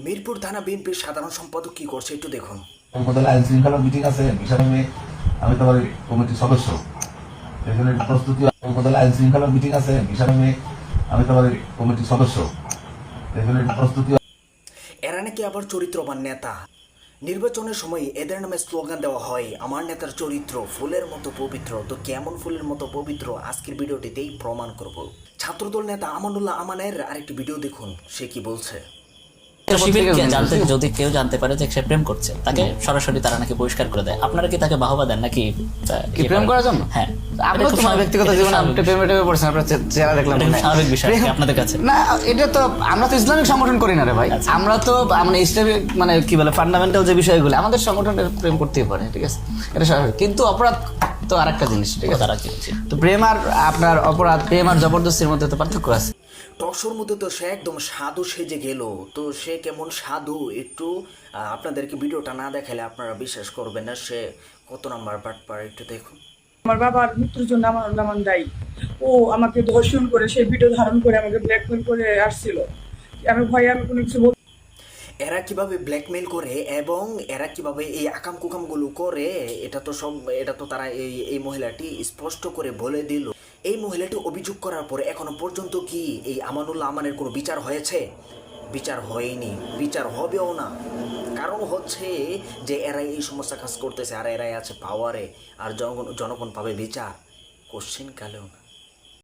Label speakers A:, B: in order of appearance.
A: মিরপুর থানা বিএনপির সাধারণ সম্পাদক কি করছে একটু দেখুন।
B: উপজেলা আইন শৃঙ্খলা মিটিং আছে, হিসাবে আমি তোমার কমিটির সদস্য। এখানে প্রস্তুতি উপজেলা আইন শৃঙ্খলা মিটিং আছে, হিসাবে আমি তোমার কমিটির সদস্য। এখানে প্রস্তুতি।
A: এরা নাকি আবার চরিত্রবান নেতা। নির্বাচনের সময় এদের নামে স্লোগান দেওয়া হয়, আমার নেতার চরিত্র ফুলের মতো পবিত্র। তো কেমন ফুলের মতো পবিত্র আজকের ভিডিওটিতেই প্রমাণ করব। ছাত্রদল নেতা আমানুল্লাহ আমানের আরেকটি ভিডিও দেখুন, সে কি বলছে।
C: শিবিরকে জানতে যদি কেউ জানতে পারে যে সে প্রেম করছে, তাকে সরাসরি তারা নাকি বহিষ্কার করে দেয়। আপনারা কি তাকে বাহবা দেন নাকি
D: কি প্রেম করার জন্য?
C: হ্যাঁ,
D: আপনি তো ব্যক্তিগত জীবনে আপনি প্রেমে টেমে পড়ছেন, আপনার চেহারা দেখলাম
C: স্বাভাবিক বিষয় আপনাদের কাছে।
D: না, এটা তো আমরা তো ইসলামিক সংগঠন করি না রে ভাই। আমরা তো মানে ইসলামিক মানে কি বলে ফান্ডামেন্টাল যে বিষয়গুলো আমাদের সংগঠনের প্রেম করতেই পারে, ঠিক আছে, এটা স্বাভাবিক। কিন্তু অপরাধ তো আরেকটা জিনিস, ঠিক আছে।
C: তারা কি
D: তো প্রেম আর আপনার অপরাধ, প্রেম আর জবরদস্তির মধ্যে তো পার্থক্য আছে।
A: টকশোর মধ্যে তো সে একদম সাধু সেজে গেল। তো সে কেমন সাধু একটু আপনাদেরকে ভিডিওটা না দেখালে আপনারা বিশ্বাস করবেন না সে কত নাম্বার বাটপার, একটু দেখুন।
E: আমার বাবার মৃত্যুর জন্য আমার নামান দায়ী। ও আমাকে ধর্ষণ করে সেই ভিডিও ধারণ করে আমাকে ব্ল্যাকমেল করে আসছিল। আমি ভয়ে আমি কোনো কিছু বলতে।
A: এরা কিভাবে ব্ল্যাকমেল করে এবং এরা কিভাবে এই আকাম কুকামগুলো করে, এটা তো তারা এই মহিলাটি স্পষ্ট করে বলে দিল। এই মহিলাটি অভিযোগ করার পরে এখনো পর্যন্ত কি এই আমানুল্লাহ আমানের কোনো বিচার হয়েছে? বিচার হয়নি, বিচার হবেও না। কারণ হচ্ছে যে এরা এই সমস্ত কাজ করতেছে আর এরাই আছে পাওয়ারে, আর জনগণ পাবে বিচার কোশ্চিন কালেও না।